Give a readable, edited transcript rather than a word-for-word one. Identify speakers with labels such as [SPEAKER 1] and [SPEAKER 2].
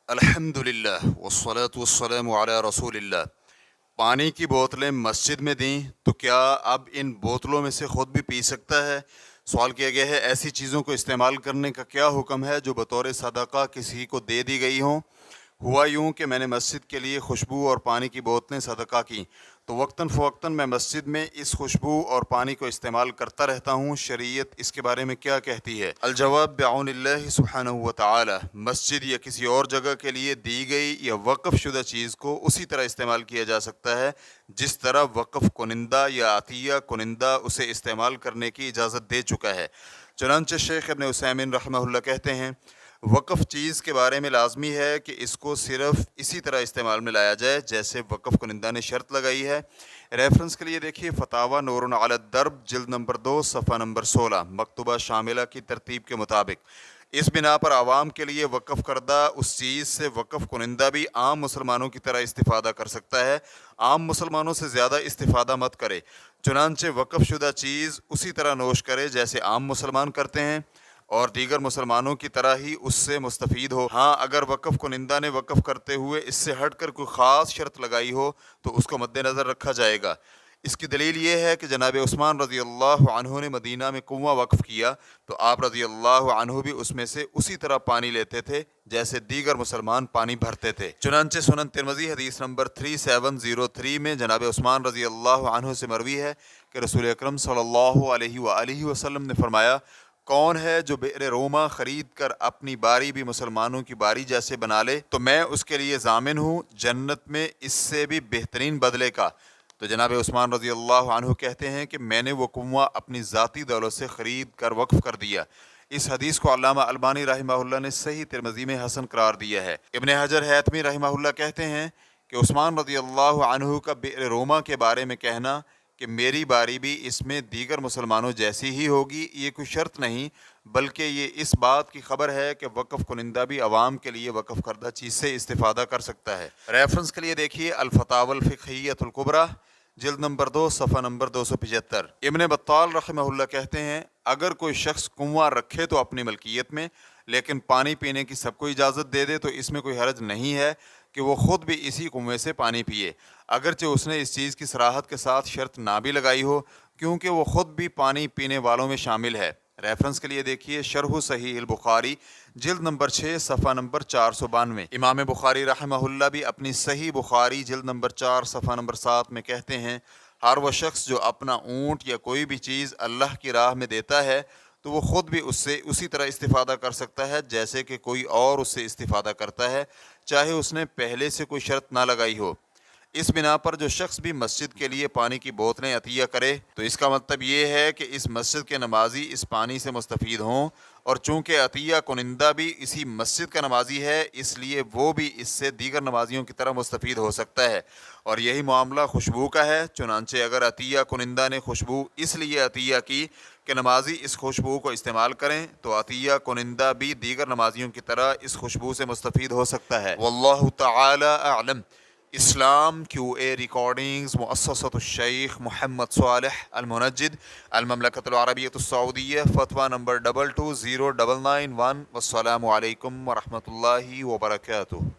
[SPEAKER 1] अल्हम्दुलिल्लाह वस्सलातु वस्सलामु अला रसूलिल्लाह। पानी की बोतलें मस्जिद में दी तो क्या अब इन बोतलों में से ख़ुद भी पी सकता है? सवाल किया गया है ऐसी चीज़ों को इस्तेमाल करने का क्या हुक्म है जो बतौर सदका किसी को दे दी गई हों। हुआ यूं कि मैंने मस्जिद के लिए खुशबू और पानी की बोतलें सदका की, तो वक्तन फ़वक्तन मैं मस्जिद में इस खुशबू और पानी को इस्तेमाल करता रहता हूँ। शरीयत इसके बारे में क्या कहती है? अल-जवाब बिऔनिल्लाहि सुब्हानहु व तआला, मस्जिद या किसी और जगह के लिए दी गई या वक़्फ़ शुदा चीज़ को उसी तरह इस्तेमाल किया जा सकता है जिस तरह वक़्फ़ कुनिंदा या अतिया कुनिंदा उसे इस्तेमाल करने की इजाज़त दे चुका है। चुनांचे शेख इब्न उसैमीन रहमहुल्लाह कहते हैं, वक़्फ़ चीज़ के बारे में लाजमी है कि इसको सिर्फ़ इसी तरह इस्तेमाल में लाया जाए जैसे वक़्फ़ कुनिंदा ने शर्त लगाई है। रेफरेंस के लिए देखिए फ़तावा नूरुन अला दर्ब जिल्द नंबर 2 सफ़ा नंबर 16 मकतूबा शामिला की तरतीब के मुताबिक। इस बिना पर आवाम के लिए वक़्फ़ करदा उस चीज़ से वक़्फ़ कुनिंदा भी आम मुसलमानों की तरह इस्तिफ़ादा कर सकता है। आम मुसलमानों से ज़्यादा इस्तिफ़ादा मत करे, चुनांचे वक़्फ़ शुदा चीज़ उसी तरह नोश करे जैसे आम मुसलमान करते हैं और दीगर मुसलमानों की तरह ही उससे मुस्तफ़ीद हो। हाँ, अगर वक़्फ़ कुनिंदा ने वक़्फ़ करते हुए इससे हट कर कोई ख़ास शर्त लगाई हो तो उसको मद्देनज़र रखा जाएगा। इसकी दलील ये है कि जनाब उस्मान रज़ी अल्लाह अन्हु ने मदीना में कुआँ वक़्फ़ किया तो आप रज़ी अल्लाह अन्हु भी उसमें से उसी तरह पानी लेते थे जैसे दीगर मुसलमान पानी भरते थे। चुनांचे सुनन तिरमिज़ी हदीस नंबर 3703 में जनाब उस्मान रज़ी अल्लाह अन्हु से मरवी है कि रसूल अकरम सल्लल्लाहु अलैहि वसल्लम ने फरमाया, कौन है जो बि'r रोमा ख़रीद कर अपनी बारी भी मुसलमानों की बारी जैसे बना ले तो मैं उसके लिए ज़ामिन हूँ जन्नत में इससे भी बेहतरीन बदले का। तो जनाब उस्मान रज़ी अल्लाह अन्हु कहते हैं कि मैंने वो कुआँ अपनी ज़ाती दौलत से ख़रीद कर वक़्फ़ कर दिया। इस हदीस को अल्लामा अलबानी रहमहुल्लाह ने सही तिरमिज़ी में हसन करार दिया है। इब्न हजर हैतमी रहमहुल्लाह कहते हैं कि उस्मान रज़ी अल्लाह अन्हु का बि'r रोमा के बारे में कहना कि मेरी बारी भी इसमें दीगर मुसलमानों जैसी ही होगी, ये कोई शर्त नहीं बल्कि ये इस बात की खबर है कि वक़्फ़ कुनिंदा भी अवाम के लिए वक़्फ़ करदा चीज़ से इस्तिफ़ादा कर सकता है। रेफरेंस के लिए देखिए अल-फ़तावल फ़िक़हिय्यतुल कुबरा जिल्द नंबर 2 सफ़ा नंबर 275। इब्न बत्ताल रहमहुल्लाह कहते हैं, अगर कोई शख्स कुआँ रखे तो अपनी मलकियत में, लेकिन पानी पीने की सबको इजाज़त दे दे तो इसमें कोई हरज नहीं है कि वो ख़ुद भी इसी कुएँ से पानी पिए, अगरचे उसने इस चीज़ की सराहत के साथ शर्त ना भी लगाई हो क्योंकि वो ख़ुद भी पानी पीने वालों में शामिल है। रेफरेंस के लिए देखिए शरह सहीह अल बुखारी जिल्द नंबर 6 सफ़ा नंबर 492। इमाम बुखारी रहमहुल्लाह भी अपनी सही बुखारी जिल्द नंबर 4 सफ़ा नंबर 7 में कहते हैं, हर वह शख्स जो अपना ऊँट या कोई भी चीज़ अल्लाह की राह में देता है तो वो ख़ुद भी उससे उसी तरह इस्तिफ़ादा कर सकता है जैसे कि कोई और उससे इस्तिफ़ादा करता है, चाहे उसने पहले से कोई शर्त ना लगाई हो। इस बिना पर जो शख्स भी मस्जिद के लिए पानी की बोतलें अतिया करे तो इसका मतलब ये है कि इस मस्जिद के नमाजी इस पानी से मुस्तफ़ीद हों, और चूँकि अतिया कुनिंदा भी इसी मस्जिद का नमाजी है इसलिए वो भी इससे दीगर नमाजियों की तरह मुस्तफ़ीद हो सकता है। और यही मामला खुशबू का है। चुनांचे अगर अतिया कुनिंदा ने खुशबू इसलिए अतिया की कि नमाजी इस खुशबू को इस्तेमाल करें तो अतिया कुनिंदा भी दीगर नमाजियों की तरह इस खुशबू से मुस्तफ़ीद हो सकता है। वल्लाहु तआला अअलम। इस्लाम QA रिकॉर्डिंग्स मुअस्ससतुश शेख मोहम्मद सालेह अल मुनज्जिद अल ममलकतुल अरबिय्यतुस सऊदिय्या फतवा नंबर 220991। वस्सलामु अलैकुम व रहमतुल्लाहि व बरकातुहू।